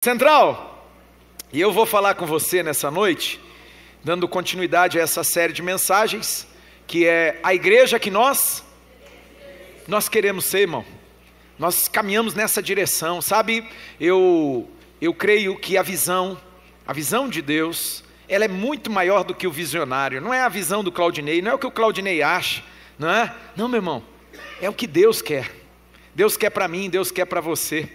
Central, e eu vou falar com você nessa noite, dando continuidade a essa série de mensagens, que é a igreja que nós queremos ser, irmão. Nós caminhamos nessa direção, sabe? Eu creio que a visão de Deus, ela é muito maior do que o visionário. Não é a visão do Claudinei, não é o que o Claudinei acha, não é? Não, meu irmão, é o que Deus quer. Deus quer para mim, Deus quer para você.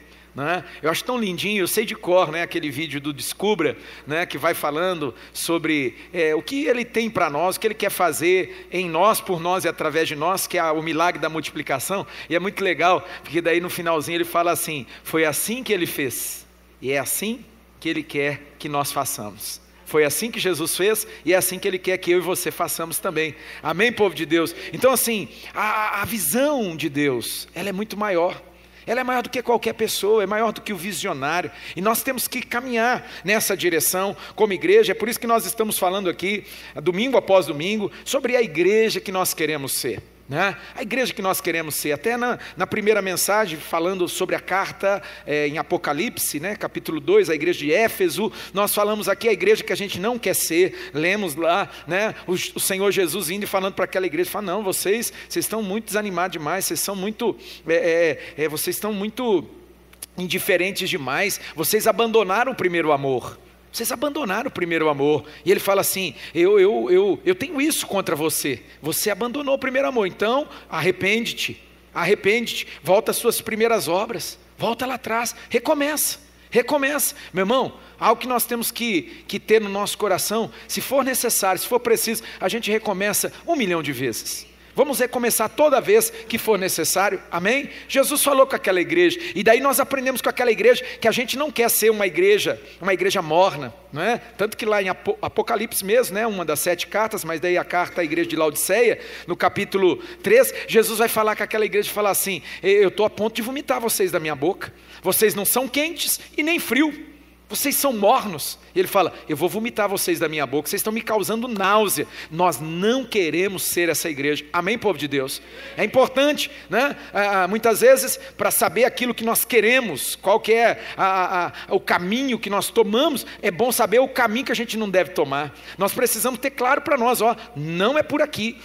Eu acho tão lindinho, eu sei de cor, né, aquele vídeo do Descubra, né, que vai falando sobre o que Ele tem para nós, o que Ele quer fazer em nós, por nós e através de nós, que é o milagre da multiplicação. E é muito legal, porque daí no finalzinho ele fala assim: foi assim que Ele fez, e é assim que Ele quer que nós façamos. Foi assim que Jesus fez, e é assim que Ele quer que eu e você façamos também. Amém, povo de Deus? Então assim, a visão de Deus, ela é muito maior. Ela é maior do que qualquer pessoa, é maior do que o visionário. E nós temos que caminhar nessa direção como igreja. É por isso que nós estamos falando aqui, domingo após domingo, sobre a igreja que nós queremos ser. A igreja que nós queremos ser. Até na primeira mensagem, falando sobre a carta em Apocalipse, capítulo 2, a igreja de Éfeso, nós falamos aqui a igreja que a gente não quer ser. Lemos lá, o Senhor Jesus indo e falando para aquela igreja, fala: não, vocês estão muito desanimados demais, vocês estão muito indiferentes demais, vocês abandonaram o primeiro amor. Vocês abandonaram o primeiro amor. E ele fala assim: eu tenho isso contra você. Você abandonou o primeiro amor. Então, arrepende-te, volta às suas primeiras obras, volta lá atrás, recomeça. Meu irmão, algo que nós temos que ter no nosso coração, se for necessário, se for preciso, a gente recomeça 1 milhão de vezes. Vamos recomeçar toda vez que for necessário, amém? Jesus falou com aquela igreja, e daí nós aprendemos com aquela igreja que a gente não quer ser uma igreja morna, não é? Tanto que lá em Apocalipse mesmo, uma das 7 cartas, mas daí a carta à igreja de Laodiceia, no capítulo 3, Jesus vai falar com aquela igreja e falar assim: eu estou a ponto de vomitar vocês da minha boca, vocês não são quentes e nem frio, vocês são mornos. E ele fala: eu vou vomitar vocês da minha boca, vocês estão me causando náusea. Nós não queremos ser essa igreja. Amém, povo de Deus? É importante, muitas vezes, para saber aquilo que nós queremos, qual que é o caminho que nós tomamos, é bom saber o caminho que a gente não deve tomar. Nós precisamos ter claro para nós: não é por aqui,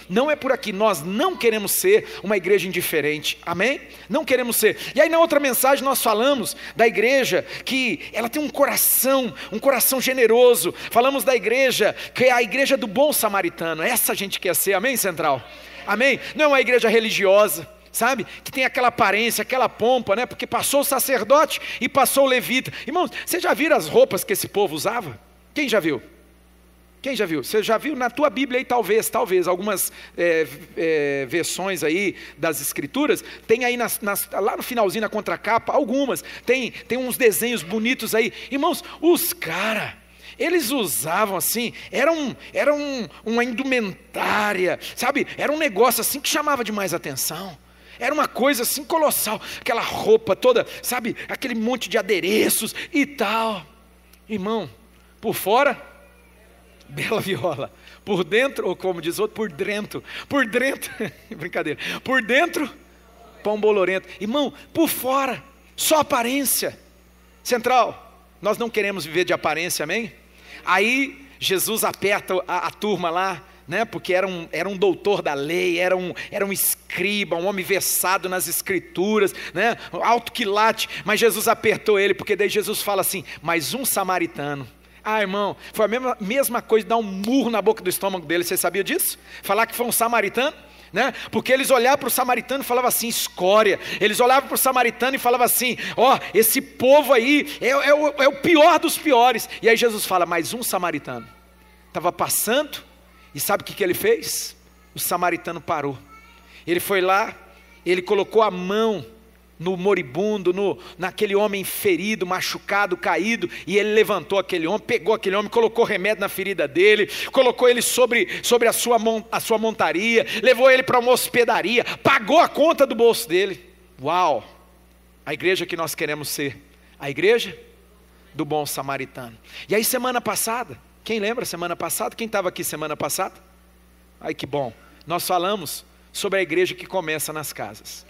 nós não queremos ser uma igreja indiferente. Amém? Não queremos ser. E aí na outra mensagem nós falamos da igreja que ela tem um coração generoso. Falamos da igreja que é a igreja do bom samaritano. Essa a gente quer ser, amém, Central? Amém? Não é uma igreja religiosa, sabe? Que tem aquela aparência, aquela pompa, porque passou o sacerdote e passou o levita. Irmãos, você já viram as roupas que esse povo usava? Quem já viu? Você já viu na tua Bíblia aí, talvez, algumas versões aí das escrituras, tem aí lá no finalzinho, na contracapa, algumas, tem uns desenhos bonitos aí. Irmãos, os caras, eles usavam assim, era uma indumentária, sabe? Era um negócio assim que chamava demais atenção. Era uma coisa assim colossal, aquela roupa toda, sabe? Aquele monte de adereços e tal. Irmão, por fora, bela viola, por dentro, ou como diz outro, por dentro, brincadeira, por dentro, pão bolorento. Irmão, por fora, só aparência. Central, nós não queremos viver de aparência, amém? Aí Jesus aperta a turma lá, porque era um doutor da lei, era um escriba, um homem versado nas escrituras, alto quilate, mas Jesus apertou ele, porque daí Jesus fala assim: mais um samaritano. Irmão, foi a mesma coisa de dar um murro na boca do estômago dele. Você sabia disso? Falar que foi um samaritano, porque eles olhavam para o samaritano e falavam assim: escória. Eles olhavam para o samaritano e falavam assim: esse povo aí é o pior dos piores. E aí Jesus fala: mais um samaritano. Estava passando, e sabe o que ele fez? O samaritano parou. Ele foi lá, ele colocou a mão no moribundo, naquele homem ferido, machucado, caído, e ele levantou aquele homem, pegou aquele homem, colocou remédio na ferida dele, colocou ele sobre a sua montaria, levou ele para uma hospedaria, pagou a conta do bolso dele. Uau! A igreja que nós queremos ser, a igreja do bom samaritano. E aí semana passada, quem lembra semana passada? Quem estava aqui semana passada? Ai, que bom! Nós falamos sobre a igreja que começa nas casas.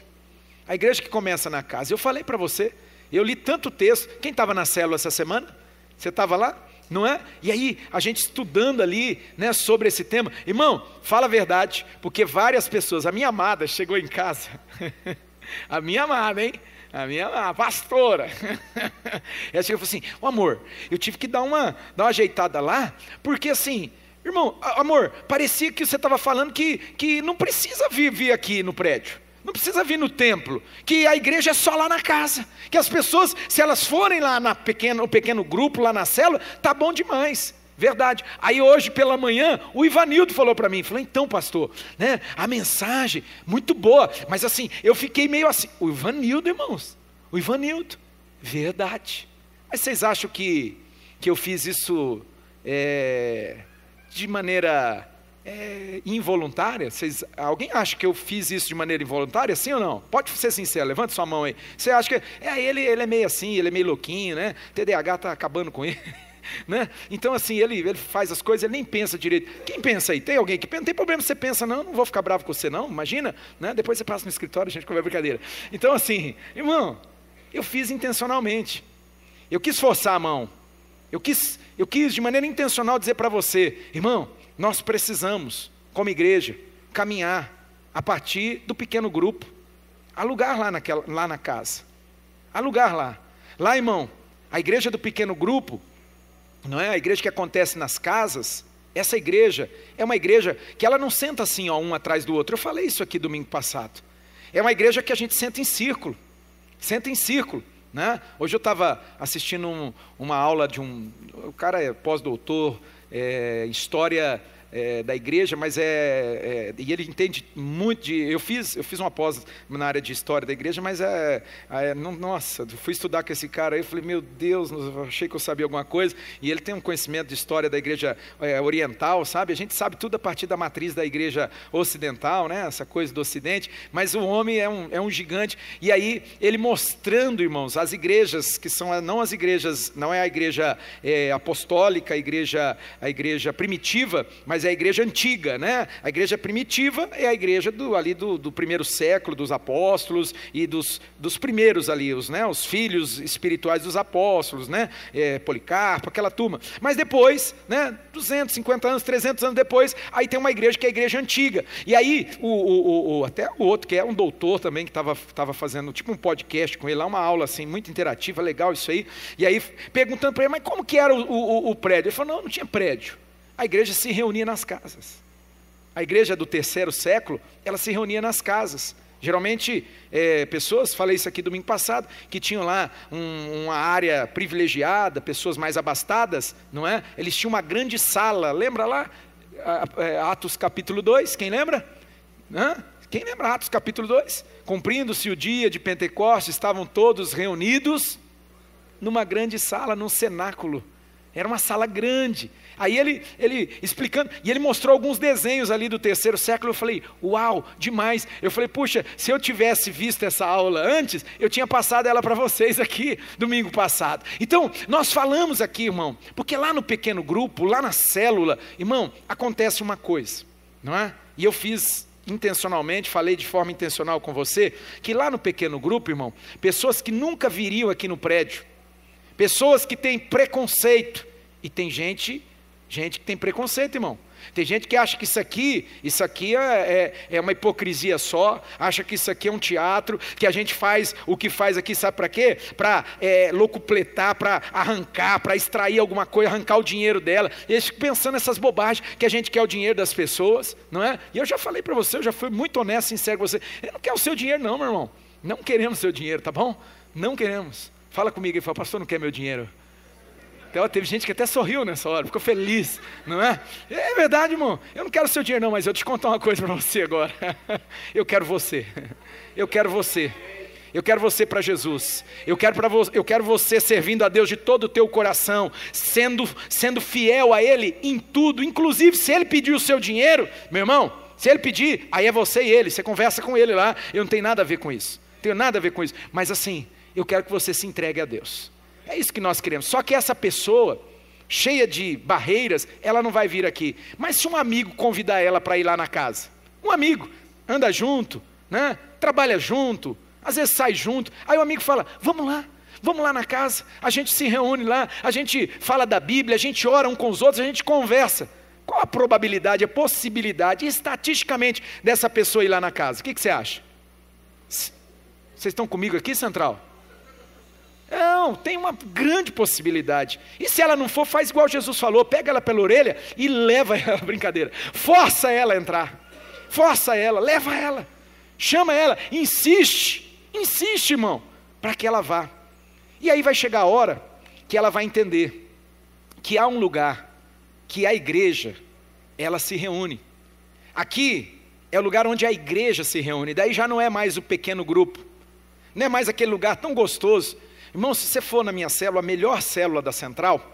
A igreja que começa na casa. Eu falei para você Eu li tanto texto. Quem estava na célula essa semana? Você estava lá? Não é? E aí, a gente estudando ali, né, sobre esse tema. Irmão, fala a verdade, porque várias pessoas, a minha amada chegou em casa, a minha amada, hein? A minha amada, pastora. Ela chegou e falou assim, amor, eu tive que dar uma ajeitada lá, porque assim, irmão, amor, parecia que você estava falando que não precisa vir aqui no prédio. Não precisa vir no templo, que a igreja é só lá na casa, que as pessoas, se elas forem lá no pequeno grupo, lá na célula, tá bom demais, verdade. Aí hoje pela manhã, o Ivanildo falou para mim, falou, então pastor, né, a mensagem, muito boa, mas assim, eu fiquei meio assim, o Ivanildo, irmãos, o Ivanildo, verdade. Mas vocês acham que eu fiz isso de maneira... involuntária? Alguém acha que eu fiz isso de maneira involuntária, sim ou não? Pode ser sincero, levante sua mão aí. Você acha que ele é meio assim, ele é meio louquinho, né? TDAH está acabando com ele, né? Então assim, ele faz as coisas, ele nem pensa direito. Quem pensa aí? Tem alguém que pensa? Não tem problema se você pensa, não vou ficar bravo com você não, imagina, né? Depois você passa no escritório, a gente conversa brincadeira. Então assim, irmão, eu fiz intencionalmente, eu quis forçar a mão, eu quis de maneira intencional dizer para você, irmão, nós precisamos, como igreja, caminhar a partir do pequeno grupo, alugar lá na casa, alugar lá. Lá, irmão, a igreja do pequeno grupo, não é a igreja que acontece nas casas, essa igreja é uma igreja que ela não senta assim, ó, um atrás do outro. Eu falei isso aqui domingo passado. É uma igreja que a gente senta em círculo, né? Hoje eu estava assistindo uma aula de o cara é pós-doutor, história da igreja, mas e ele entende muito eu fiz uma pós na área de história da igreja, mas nossa, fui estudar com esse cara aí, eu falei, meu Deus, achei que eu sabia alguma coisa, e ele tem um conhecimento de história da igreja oriental, sabe, a gente sabe tudo a partir da matriz da igreja ocidental, né, essa coisa do ocidente, mas o homem é um gigante, e aí ele mostrando, irmãos, as igrejas, que são não as igrejas, não é a igreja apostólica, a igreja primitiva, mas é a igreja antiga, né? A igreja primitiva é a igreja do primeiro século, dos apóstolos e dos primeiros ali, os filhos espirituais dos apóstolos, né? Policarpo, aquela turma. Mas depois, né? 250 anos, 300 anos depois, aí tem uma igreja que é a igreja antiga. E aí, até o outro, que é um doutor também, que estava fazendo tipo um podcast com ele lá, uma aula assim, muito interativa, legal isso aí. E aí, perguntando para ele, mas como que era o prédio? Ele falou, não tinha prédio. A igreja se reunia nas casas. A igreja do terceiro século, ela se reunia nas casas. Geralmente, pessoas, falei isso aqui domingo passado, que tinham lá uma área privilegiada, pessoas mais abastadas, não é? Eles tinham uma grande sala, lembra lá? Atos capítulo 2, quem lembra? Quem lembra Atos capítulo 2? Cumprindo-se o dia de Pentecostes, estavam todos reunidos numa grande sala, num cenáculo. Era uma sala grande. Aí ele explicando, e ele mostrou alguns desenhos ali do terceiro século, eu falei, uau, demais. Eu falei, puxa, se eu tivesse visto essa aula antes, eu tinha passado ela para vocês aqui, domingo passado. Então, nós falamos aqui, irmão, porque lá no pequeno grupo, lá na célula, irmão, acontece uma coisa, não é? E eu fiz intencionalmente, falei de forma intencional com você, que lá no pequeno grupo, irmão, pessoas que nunca viriam aqui no prédio, pessoas que têm preconceito, e tem gente que tem preconceito, irmão. Tem gente que acha que isso aqui é uma hipocrisia só, acha que isso aqui é um teatro, que a gente faz o que faz aqui, sabe para quê? Para locupletar, para arrancar, para extrair alguma coisa, arrancar o dinheiro dela. Eles ficam pensando nessas bobagens, que a gente quer o dinheiro das pessoas, não é? E eu já falei para você, eu já fui muito honesto, sincero com você, eu não quero o seu dinheiro não, meu irmão. Não queremos seu dinheiro, tá bom? Não queremos. Fala comigo e fala, pastor, não quer meu dinheiro? Então, teve gente que até sorriu nessa hora, ficou feliz, não é? É verdade, irmão, eu não quero seu dinheiro não, mas eu te contar uma coisa para você agora. Eu quero você para Jesus, eu quero você servindo a Deus de todo o teu coração, sendo fiel a Ele em tudo, inclusive se Ele pedir o seu dinheiro, meu irmão, se Ele pedir, aí é você e Ele, você conversa com Ele lá, eu não tenho nada a ver com isso, mas assim, eu quero que você se entregue a Deus. É isso que nós queremos. Só que essa pessoa, cheia de barreiras, ela não vai vir aqui. Mas se um amigo convidar ela para ir lá na casa, um amigo, anda junto, né? Trabalha junto, às vezes sai junto, aí o amigo fala, vamos lá, Vamos lá na casa, a gente se reúne lá, a gente fala da Bíblia, a gente ora um com os outros, a gente conversa. Qual a probabilidade, a possibilidade, estatisticamente, dessa pessoa ir lá na casa? O que você acha? Vocês estão comigo aqui, Central? Não, tem uma grande possibilidade. E se ela não for, faz igual Jesus falou, pega ela pela orelha e leva ela, brincadeira, força ela a entrar, força ela, leva ela, chama ela, insiste, irmão, para que ela vá. E aí vai chegar a hora que ela vai entender que há um lugar, que a igreja, ela se reúne. Aqui é o lugar onde a igreja se reúne, daí já não é mais o pequeno grupo, não é mais aquele lugar tão gostoso. Irmão, se você for na minha célula, a melhor célula da Central,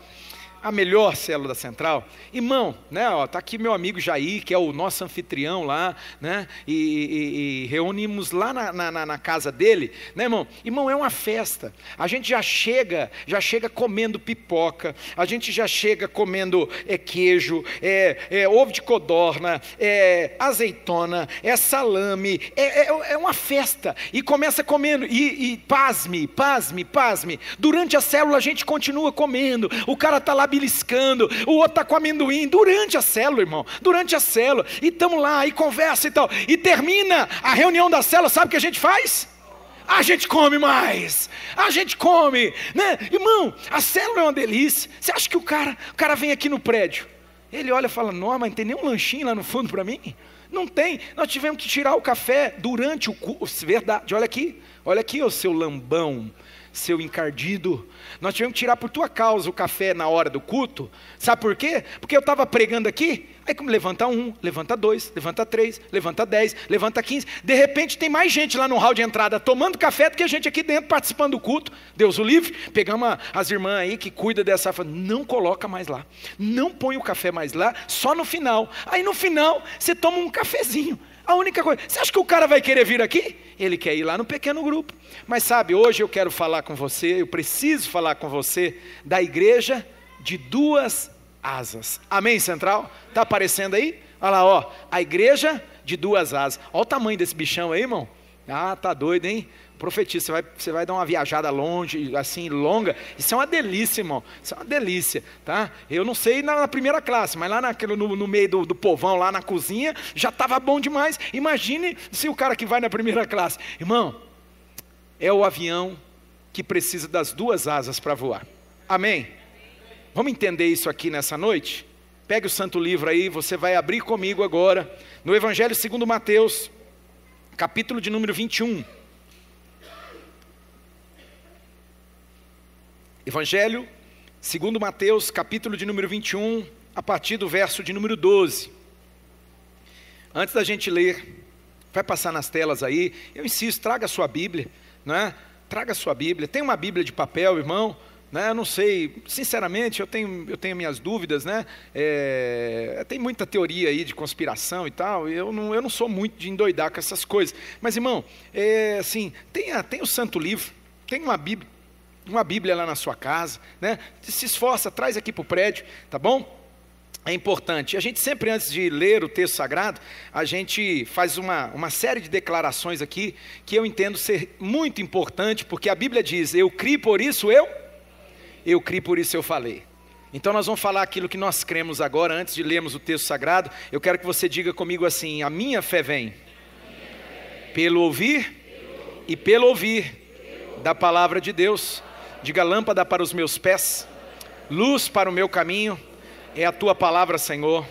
irmão, né, ó, tá aqui meu amigo Jair, que é o nosso anfitrião lá, né, e reunimos lá na casa dele, né, irmão? Irmão, é uma festa, a gente já chega comendo pipoca, a gente já chega comendo queijo, ovo de codorna, azeitona, salame, é uma festa, e começa comendo, e pasme, durante a célula a gente continua comendo, o cara tá lá beliscando, o outro está com amendoim, durante a célula, irmão, e estamos lá, e conversa e tal, e termina a reunião da célula, sabe o que a gente faz? A gente come mais, né? Irmão, a célula é uma delícia. Você acha que o cara vem aqui no prédio, ele olha e fala, não, mas não tem nem um lanchinho lá no fundo para mim? Não tem, nós tivemos que tirar o café durante o curso, verdade, olha aqui, ô seu lambão, seu encardido, nós tivemos que tirar por tua causa o café na hora do culto, sabe por quê? Porque eu estava pregando aqui, aí como levanta 1, levanta 2, levanta 3, levanta 10, levanta 15, de repente tem mais gente lá no hall de entrada tomando café do que a gente aqui dentro participando do culto, Deus o livre, pegamos as irmãs aí que cuidam dessa, não coloca mais lá, não põe o café mais lá, só no final, aí no final você toma um cafezinho, a única coisa, você acha que o cara vai querer vir aqui? Ele quer ir lá no pequeno grupo, mas sabe, hoje eu quero falar com você, eu preciso falar com você da igreja de duas asas, amém, Central? Está aparecendo aí? Olha lá, ó, a igreja de duas asas, olha o tamanho desse bichão aí, irmão, tá doido, hein? Profetiza, você vai dar uma viajada longe, assim, longa, isso é uma delícia, irmão, isso é uma delícia, tá? Eu não sei na primeira classe, mas lá no meio do povão, lá na cozinha, já estava bom demais. Imagine se o cara que vai na primeira classe, irmão, é o avião que precisa das duas asas para voar, amém? Vamos entender isso aqui nessa noite? Pegue o santo livro aí, você vai abrir comigo agora, no Evangelho segundo Mateus, capítulo de número 21, Evangelho, segundo Mateus, capítulo de número 21, a partir do verso de número 12. Antes da gente ler, vai passar nas telas aí, eu insisto, traga a sua Bíblia, né? Traga a sua Bíblia, tem uma Bíblia de papel, irmão, né? Eu não sei, sinceramente, eu tenho minhas dúvidas, né? Tem muita teoria aí de conspiração e tal, eu não sou muito de endoidar com essas coisas, mas irmão, assim, tem o santo livro, tem uma Bíblia lá na sua casa, né? Se esforça, traz aqui para o prédio, tá bom? É importante, a gente sempre antes de ler o texto sagrado, a gente faz uma série de declarações aqui, que eu entendo ser muito importante, porque a Bíblia diz, eu criei por isso eu criei por isso eu falei. Então nós vamos falar aquilo que nós cremos agora, antes de lermos o texto sagrado, eu quero que você diga comigo assim, a minha fé vem pelo ouvir e pelo ouvir da palavra de Deus. Diga, lâmpada para os meus pés, luz para o meu caminho, é a tua palavra, Senhor.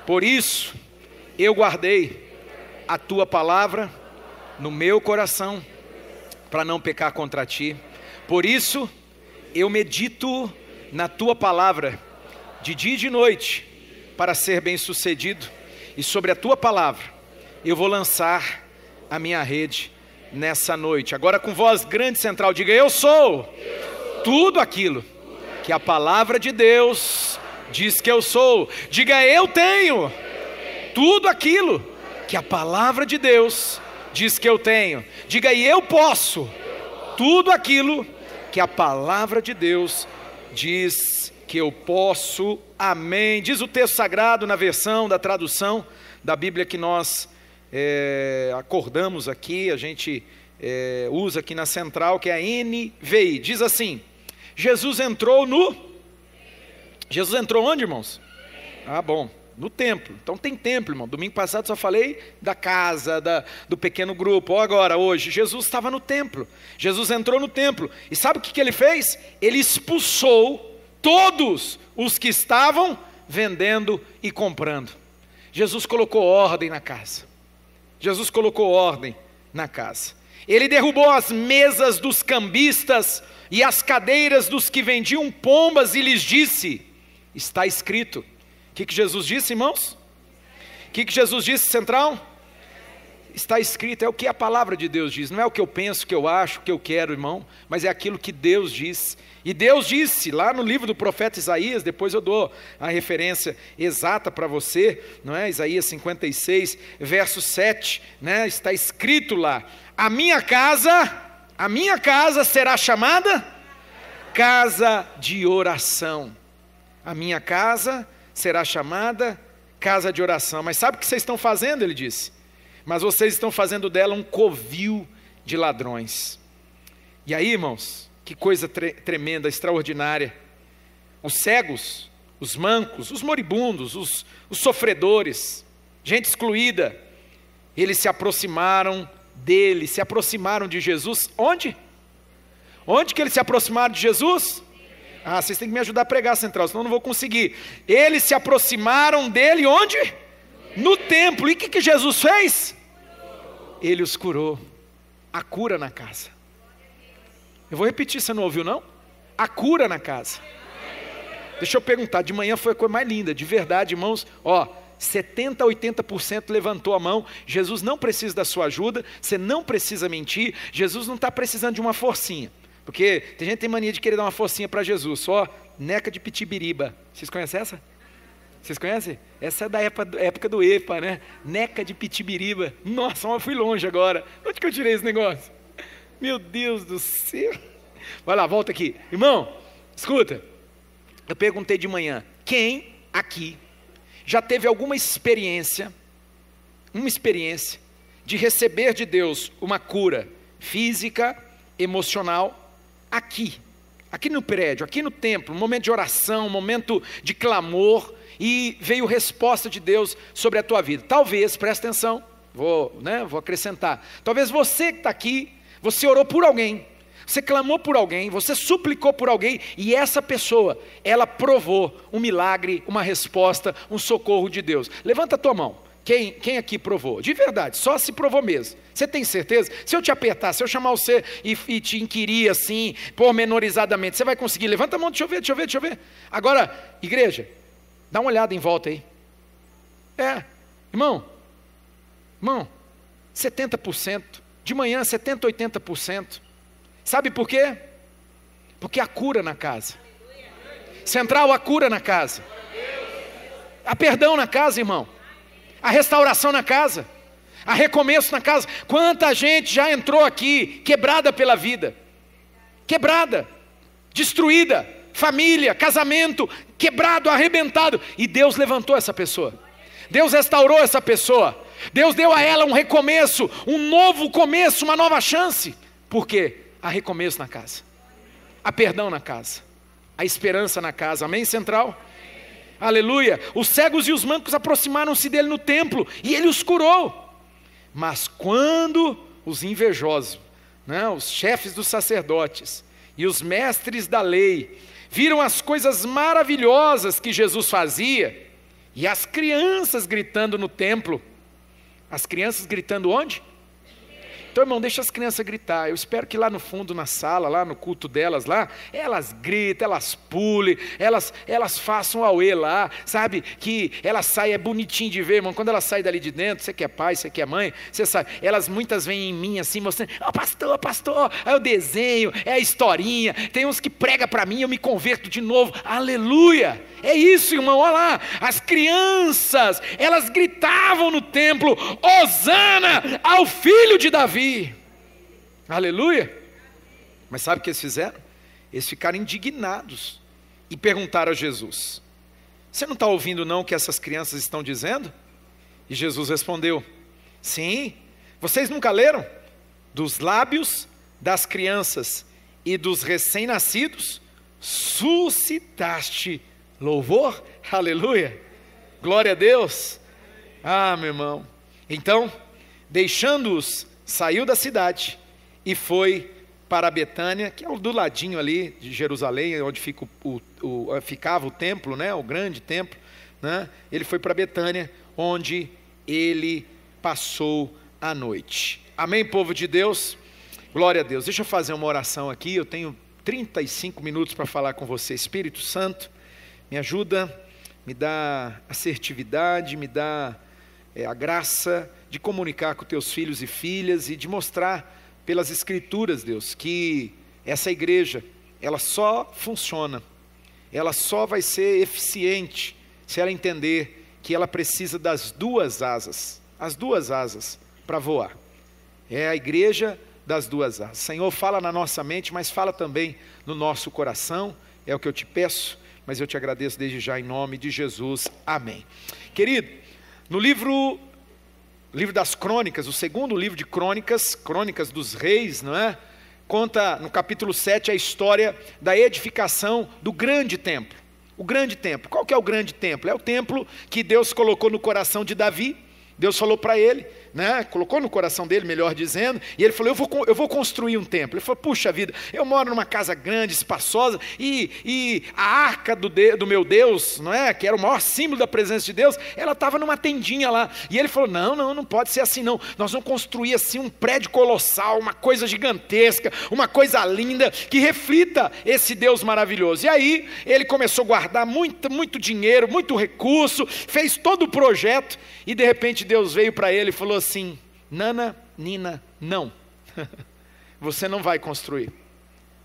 Por isso, eu guardei a tua palavra no meu coração, para não pecar contra ti. Por isso, eu medito na tua palavra, de dia e de noite, para ser bem sucedido. E sobre a tua palavra, eu vou lançar a minha rede nessa noite. Agora com voz grande, Central, diga, eu sou tudo aquilo que a palavra de Deus diz que eu sou. Diga, eu tenho tudo aquilo que a palavra de Deus diz que eu tenho. Diga, e eu posso tudo aquilo que a palavra de Deus diz que eu posso. Amém. Diz o texto sagrado na versão da tradução da Bíblia que nós acordamos aqui, a gente usa aqui na central, que é a NVI. Diz assim: Jesus entrou onde, irmãos? Ah, bom, no templo. Então tem templo, irmão. Domingo passado só falei da casa, do pequeno grupo. Agora, hoje, Jesus estava no templo. Jesus entrou no templo. E sabe o que ele fez? Ele expulsou todos os que estavam vendendo e comprando. Jesus colocou ordem na casa. Jesus colocou ordem na casa. Ele derrubou as mesas dos cambistas e as cadeiras dos que vendiam pombas e lhes disse: está escrito. O que Jesus disse, irmãos? O que Jesus disse, central? Está escrito, é o que a palavra de Deus diz. Não é o que eu penso, o que eu acho, o que eu quero, irmão, mas é aquilo que Deus diz. E Deus disse, lá no livro do profeta Isaías, depois eu dou a referência exata para você, não é? Isaías 56, verso 7, né? Está escrito lá: a minha casa será chamada casa de oração. A minha casa será chamada casa de oração. Mas sabe o que vocês estão fazendo? Ele disse: mas vocês estão fazendo dela um covil de ladrões. E aí, irmãos, que coisa tremenda, extraordinária. Os cegos, os mancos, os moribundos, os sofredores, gente excluída, eles se aproximaram dele, se aproximaram de Jesus. Onde? Onde que eles se aproximaram de Jesus? Ah, vocês têm que me ajudar a pregar, central, senão eu não vou conseguir. Eles se aproximaram dele onde? No templo. E o que Jesus fez? Ele os curou. A cura na casa. Eu vou repetir, você não ouviu não? A cura na casa. Deixa eu perguntar, de manhã foi a coisa mais linda, de verdade, irmãos. 70, 80% levantou a mão. Jesus não precisa da sua ajuda, você não precisa mentir. Jesus não está precisando de uma forcinha. Porque tem gente que tem mania de querer dar uma forcinha para Jesus. Só neca de pitibiriba. Vocês conhecem essa? Vocês conhecem? Essa é da época do EPA, né? Neca de pitibiriba. Nossa, eu fui longe agora. Onde que eu tirei esse negócio? Meu Deus do céu. Vai lá, volta aqui. Irmão, escuta. Eu perguntei de manhã: quem aqui já teve alguma experiência, de receber de Deus uma cura física, emocional, aqui no prédio, aqui no templo, um momento de oração, um momento de clamor, e veio resposta de Deus sobre a tua vida? Talvez, presta atenção, vou acrescentar, talvez você que está aqui, você orou por alguém, você clamou por alguém, você suplicou por alguém, e essa pessoa, ela provou um milagre, uma resposta, um socorro de Deus. Levanta a tua mão. Quem aqui provou? De verdade, só se provou mesmo. Você tem certeza? Se eu te apertar, se eu chamar você e te inquirir assim, pormenorizadamente, você vai conseguir? Levanta a mão, deixa eu ver. Agora, igreja, dá uma olhada em volta aí. Irmão, 70%, de manhã 70, 80%. Sabe por quê? Porque há cura na casa. Central, há cura na casa. Há perdão na casa, irmão. A restauração na casa, a recomeço na casa. Quanta gente já entrou aqui quebrada pela vida, quebrada, destruída, família, casamento, quebrado, arrebentado, e Deus levantou essa pessoa, Deus restaurou essa pessoa, Deus deu a ela um recomeço, um novo começo, uma nova chance. Por quê? Há recomeço na casa, há perdão na casa, há esperança na casa. Amém, central? Aleluia. Os cegos e os mancos aproximaram-se dele no templo e ele os curou. Mas quando os invejosos, os chefes dos sacerdotes e os mestres da lei viram as coisas maravilhosas que Jesus fazia, e as crianças gritando no templo, as crianças gritando onde? Então, irmão, deixa as crianças gritar. Eu espero que lá no fundo, na sala, lá no culto delas, lá, elas gritem, elas pulem, elas façam auê lá, sabe? Que elas saem, é bonitinho de ver, irmão. Quando elas saem dali de dentro, você que é pai, você que é mãe, você sabe, elas muitas vêm em mim assim, mostrando: pastor, aí eu desenho, é a historinha. Tem uns que prega para mim, eu me converto de novo. Aleluia! É isso, irmão, olha lá. As crianças, elas gritavam no templo: Hosana ao filho de Davi. Aleluia. Mas sabe o que eles fizeram? Eles ficaram indignados e perguntaram a Jesus: você não está ouvindo não o que essas crianças estão dizendo? E Jesus respondeu: sim. Vocês nunca leram? dos lábios das crianças e dos recém-nascidos, suscitaste louvor. Aleluia, glória a Deus. Meu irmão. Então, deixando-os, saiu da cidade e foi para Betânia, que é do ladinho ali de Jerusalém, onde ficava o templo, né, o grande templo, né? Ele foi para Betânia, onde ele passou a noite. Amém, povo de Deus? Glória a Deus. Deixa eu fazer uma oração aqui, eu tenho 35 minutos para falar com você. Espírito Santo, me ajuda, me dá assertividade, me dá a graça de comunicar com teus filhos e filhas e de mostrar pelas Escrituras, Deus, que essa igreja, ela só funciona, ela só vai ser eficiente se ela entender que ela precisa das duas asas, as duas asas para voar. É a igreja das duas asas. Senhor, fala na nossa mente, mas fala também no nosso coração, é o que eu te peço, mas eu te agradeço desde já em nome de Jesus, amém. Querido, no livro das Crônicas, o segundo livro de Crônicas, Crônicas dos Reis, não é? Conta no capítulo 7 a história da edificação do grande templo. O grande templo, qual que é o grande templo? É o templo que Deus colocou no coração de Davi. Deus falou para ele, né? Colocou no coração dele, melhor dizendo, e ele falou, eu vou construir um templo. Ele falou, puxa vida, eu moro numa casa grande, espaçosa, e a arca do meu Deus, não é? Que era o maior símbolo da presença de Deus, ela estava numa tendinha lá. E ele falou, não pode ser assim não, nós vamos construir assim um prédio colossal, uma coisa gigantesca, uma coisa linda, que reflita esse Deus maravilhoso. E aí, ele começou a guardar muito dinheiro, muito recurso, fez todo o projeto, e de repente Deus veio para ele e falou assim, Nana, Nina, não, você não vai construir,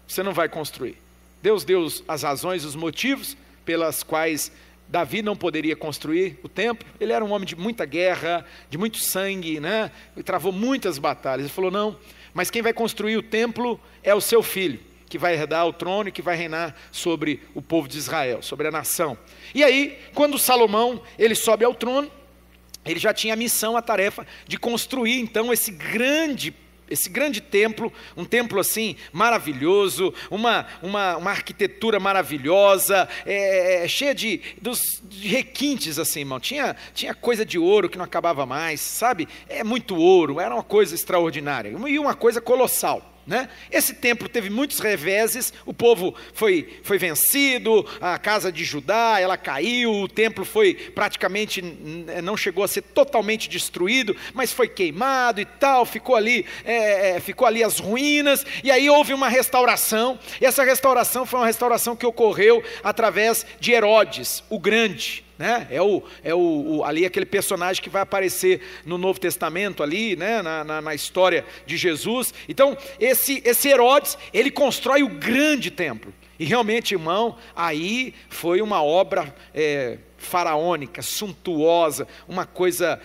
você não vai construir. Deus deu as razões, os motivos pelas quais Davi não poderia construir o templo. Ele era um homem de muita guerra, de muito sangue, né? Ele travou muitas batalhas. Ele falou, não, mas quem vai construir o templo é o seu filho, que vai herdar o trono e que vai reinar sobre o povo de Israel, sobre a nação. E aí, quando Salomão, ele sobe ao trono, ele já tinha a missão, a tarefa de construir então esse grande templo, um templo assim maravilhoso, uma arquitetura maravilhosa, cheia de requintes assim, irmão. Tinha coisa de ouro que não acabava mais, sabe? Muito ouro, era uma coisa extraordinária e uma coisa colossal. Né? Esse templo teve muitos reveses, o povo foi vencido, a casa de Judá, ela caiu, o templo foi praticamente, não chegou a ser totalmente destruído, mas foi queimado e tal, ficou ali as ruínas, e aí houve uma restauração, e essa restauração foi uma restauração que ocorreu através de Herodes, o Grande. Né? Ali aquele personagem que vai aparecer no Novo Testamento ali, né? na história de Jesus. Então esse Herodes, ele constrói o grande templo, e realmente, irmão, aí foi uma obra faraônica, suntuosa, uma coisa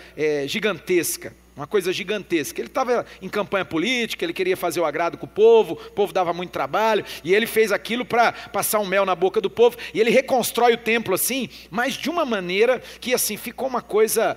gigantesca. Uma coisa gigantesca. Ele estava em campanha política, ele queria fazer o agrado com o povo dava muito trabalho, e ele fez aquilo para passar um mel na boca do povo, e ele reconstrói o templo assim, mas de uma maneira que assim, ficou uma coisa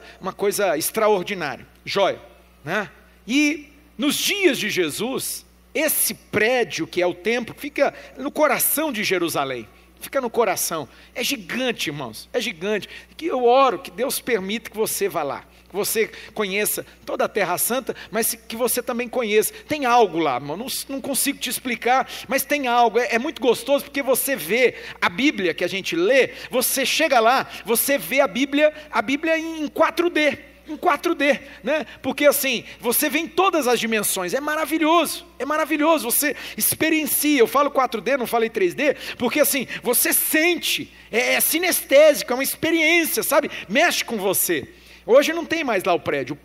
extraordinária, joia, né? E nos dias de Jesus, esse prédio que é o templo, fica no coração de Jerusalém, fica no coração, é gigante, irmãos, é gigante, que eu oro, que Deus permita que você vá lá, que você conheça toda a Terra Santa, mas que você também conheça, tem algo lá, irmão, não consigo te explicar, mas tem algo, é muito gostoso, porque você vê a Bíblia que a gente lê, você chega lá, você vê a Bíblia em 4D, né? Porque assim, você vê em todas as dimensões, é maravilhoso, você experiencia, eu falo 4D, não falei 3D, porque assim, você sente, é sinestésico, é uma experiência, sabe? Mexe com você. Hoje não tem mais lá o prédio,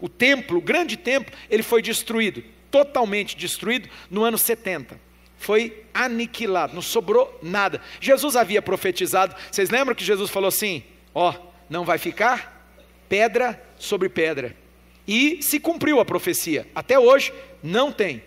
o templo, o grande templo, ele foi destruído, totalmente destruído no ano 70. Foi aniquilado, não sobrou nada. Jesus havia profetizado, vocês lembram que Jesus falou assim, não vai ficar pedra sobre pedra, e se cumpriu a profecia, até hoje não tem,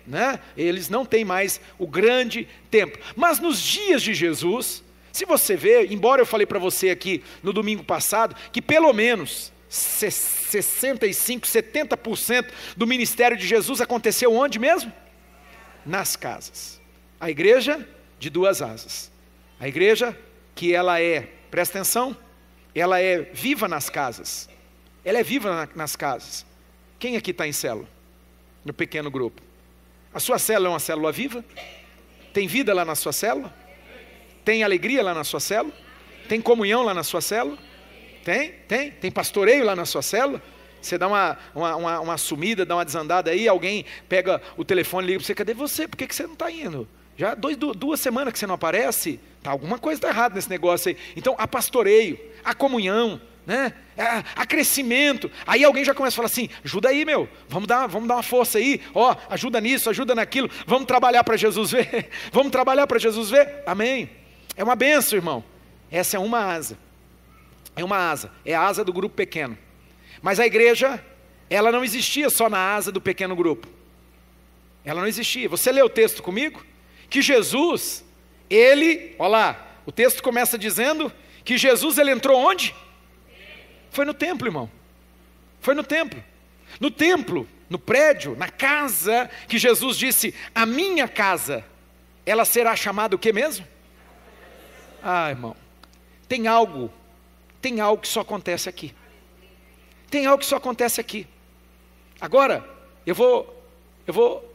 né? Eles não têm mais o grande templo, mas nos dias de Jesus, se você ver, embora eu falei para você aqui no domingo passado, que pelo menos 65%, 70% do ministério de Jesus aconteceu onde mesmo? Nas casas. A igreja de duas asas. A igreja que ela presta atenção, ela é viva nas casas. Ela é viva nas casas. Quem aqui está em célula? No pequeno grupo. A sua célula é uma célula viva? Tem vida lá na sua célula? Tem alegria lá na sua célula? Tem comunhão lá na sua célula? Tem pastoreio lá na sua célula? Você dá uma sumida, dá uma desandada aí, alguém pega o telefone e liga para você, cadê você? Por que você não está indo? Já 2 semanas que você não aparece, alguma coisa está errada nesse negócio aí. Então, há pastoreio, há comunhão, né? Há crescimento. Aí alguém já começa a falar assim, ajuda aí meu, vamos dar uma força aí, ajuda nisso, ajuda naquilo, vamos trabalhar para Jesus ver, vamos trabalhar para Jesus ver, amém. É uma bênção, irmão. Essa é uma asa. É a asa do grupo pequeno. Mas a igreja, ela não existia só na asa do pequeno grupo. Ela não existia. Você lê o texto comigo? Que Jesus, olha lá, o texto começa dizendo que Jesus, ele entrou onde? Foi no templo, irmão. Foi no templo. No templo, no prédio, na casa, que Jesus disse, a minha casa, ela será chamada o que mesmo? Irmão, tem algo que só acontece aqui. Tem algo que só acontece aqui. Agora, eu vou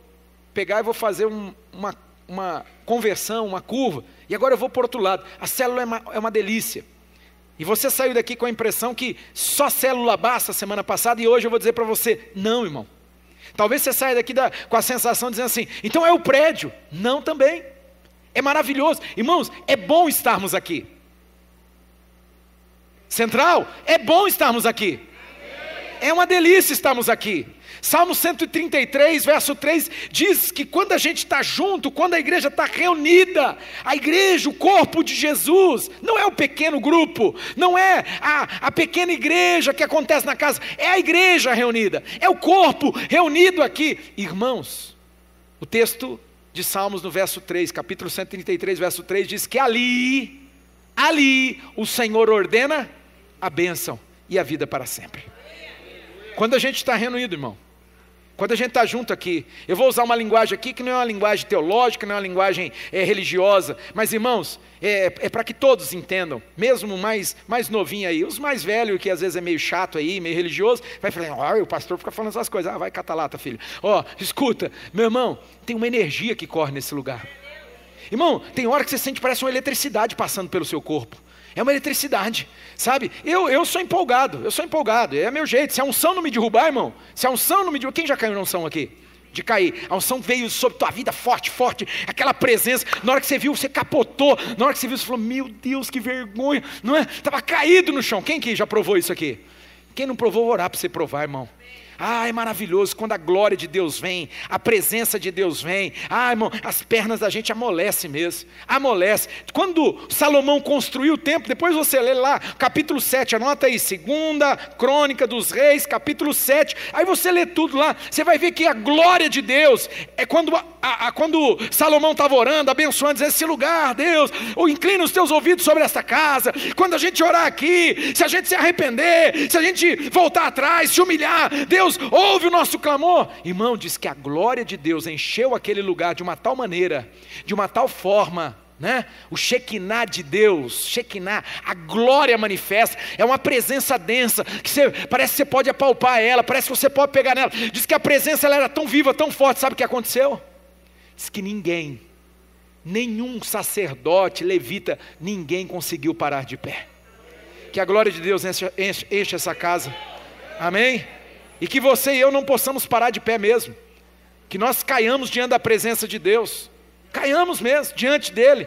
pegar e vou fazer uma conversão, uma curva, e agora eu vou para o outro lado. A célula é uma delícia. E você saiu daqui com a impressão que só célula basta semana passada, e hoje eu vou dizer para você, não, irmão. Talvez você saia daqui com a sensação dizendo assim, então é o prédio. Não também. É maravilhoso. Irmãos, é bom estarmos aqui. Central, é bom estarmos aqui. É uma delícia estarmos aqui. Salmo 133, verso 3, diz que quando a gente está junto, quando a igreja está reunida, a igreja, o corpo de Jesus, não é o pequeno grupo, não é a pequena igreja que acontece na casa, é a igreja reunida, é o corpo reunido aqui. Irmãos, o texto de Salmos no verso 3, capítulo 133, verso 3, diz que ali o Senhor ordena a bênção e a vida para sempre. Quando a gente está reunido, irmão, quando a gente está junto aqui, eu vou usar uma linguagem aqui que não é uma linguagem teológica, não é uma linguagem religiosa, mas irmãos, é para que todos entendam, mesmo mais novinho aí, os mais velhos que às vezes é meio chato aí, meio religioso, vai falar, o pastor fica falando essas coisas, vai catar-lata, filho, escuta, meu irmão, tem uma energia que corre nesse lugar, irmão, tem hora que você sente, parece uma eletricidade passando pelo seu corpo. É uma eletricidade, sabe? Eu sou empolgado, é meu jeito. Se a unção não me derrubar, irmão, quem já caiu na unção aqui? De cair, a unção veio sobre tua vida forte, aquela presença, na hora que você viu, você capotou, na hora que você viu, você falou, meu Deus, que vergonha, não é? Estava caído no chão. Quem que já provou isso aqui? Quem não provou, vou orar para você provar, irmão. É maravilhoso quando a glória de Deus vem, a presença de Deus vem. Irmão, as pernas da gente amolecem mesmo, amolece. Quando Salomão construiu o templo, depois você lê lá, capítulo 7, anota aí, 2ª Crônica dos Reis, capítulo 7, aí você lê tudo lá, você vai ver que a glória de Deus, é quando Salomão estava orando, abençoando, dizendo, esse lugar, Deus, inclina os teus ouvidos sobre esta casa, quando a gente orar aqui, se a gente se arrepender, se a gente voltar atrás, se humilhar, Deus ouve o nosso clamor. Irmão, diz que a glória de Deus encheu aquele lugar de uma tal maneira, de uma tal forma, né? O Shekinah de Deus, Shekinah, a glória manifesta, é uma presença densa, que parece que você pode apalpar ela, parece que você pode pegar nela. Diz que a presença ela era tão viva, tão forte, sabe o que aconteceu? Diz que nenhum sacerdote, levita, ninguém conseguiu parar de pé. Que a glória de Deus enche essa casa, amém? E que você e eu não possamos parar de pé mesmo, que nós caiamos diante da presença de Deus, caiamos mesmo diante dEle,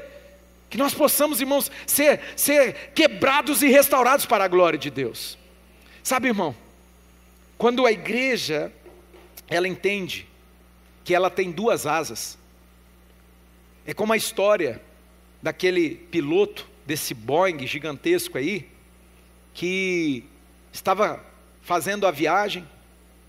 que nós possamos, irmãos, ser quebrados e restaurados para a glória de Deus. Sabe, irmão, quando a igreja, ela entende que ela tem duas asas, é como a história daquele piloto, desse Boeing gigantesco aí, que estava fazendo a viagem,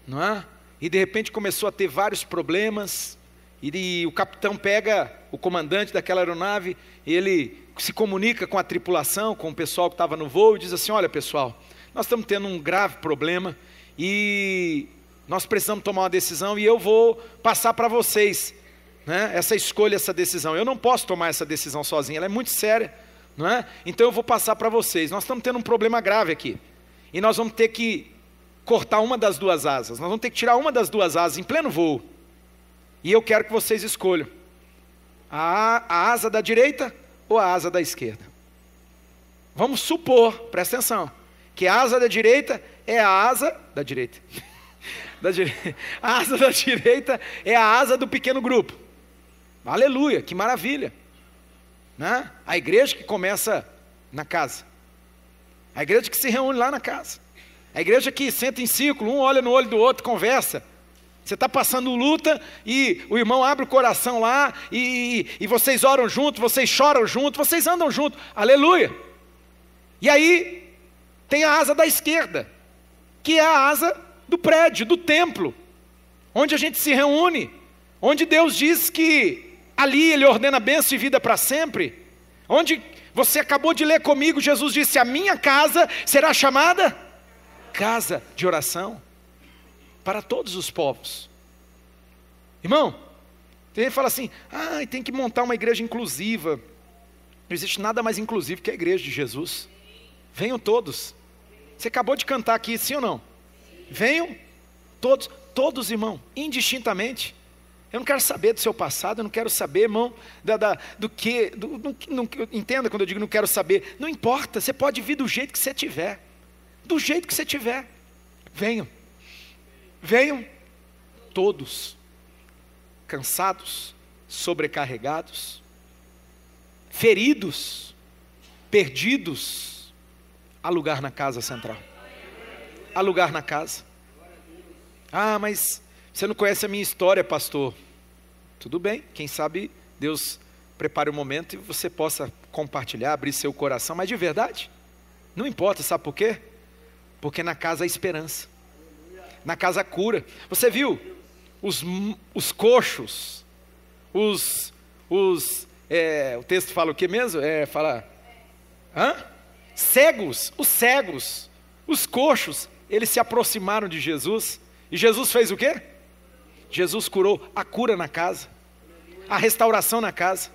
não é? E de repente começou a ter vários problemas, e o capitão pega o comandante daquela aeronave, e ele se comunica com a tripulação, com o pessoal que estava no voo, e diz assim, olha pessoal, nós estamos tendo um grave problema e nós precisamos tomar uma decisão e eu vou passar para vocês, né, essa escolha, essa decisão. Eu não posso tomar essa decisão sozinho, ela é muito séria, não é? Então eu vou passar para vocês. Nós estamos tendo um problema grave aqui e nós vamos ter que cortar uma das duas asas, nós vamos ter que tirar uma das duas asas em pleno voo e eu quero que vocês escolham a asa da direita ou a asa da esquerda. Vamos supor, presta atenção, que a asa da direita é a asa da direita. A asa da direita é a asa do pequeno grupo. Aleluia, que maravilha, né? A igreja que começa na casa, a igreja que se reúne lá na casa, a igreja que senta em círculo, um olha no olho do outro, conversa. Você está passando luta e o irmão abre o coração lá e vocês oram junto, vocês choram junto, vocês andam junto, aleluia. E aí tem a asa da esquerda, que é a asa do prédio, do templo, onde a gente se reúne, onde Deus diz que ali Ele ordena bênção e vida para sempre, onde você acabou de ler comigo, Jesus disse, a minha casa será chamada casa de oração, para todos os povos. Irmão, tem gente que fala assim, tem que montar uma igreja inclusiva. Não existe nada mais inclusivo que a igreja de Jesus. Venham todos. Você acabou de cantar aqui, sim ou não? Venham todos irmão, indistintamente. Eu não quero saber do seu passado, eu não quero saber, irmão, do que, entenda quando eu digo não quero saber, não importa, você pode vir do jeito que você tiver, venham todos, cansados, sobrecarregados, feridos, perdidos, há lugar na casa central, há lugar na casa. Mas você não conhece a minha história, pastor. Tudo bem, quem sabe Deus prepare um momento e você possa compartilhar, abrir seu coração, mas de verdade, não importa, sabe por quê? Porque na casa há esperança, na casa há cura. Você viu os coxos, o texto fala o que mesmo? Cegos, os coxos, eles se aproximaram de Jesus, e Jesus fez o quê? Jesus curou, a cura na casa, a restauração na casa,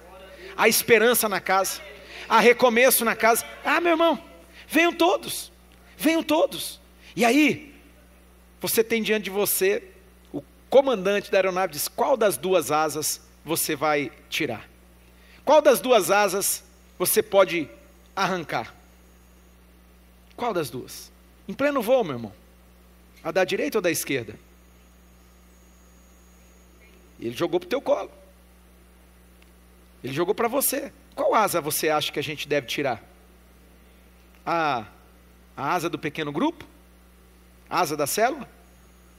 a esperança na casa, a recomeço na casa. Meu irmão, venham todos, e aí, você tem diante de você, o comandante da aeronave diz, qual das duas asas você vai tirar? Qual das duas asas você pode arrancar? Qual das duas? Em pleno voo, meu irmão, a da direita ou da esquerda? Ele jogou para o teu colo, ele jogou para você. Qual asa você acha que a gente deve tirar? A asa do pequeno grupo? A asa da célula?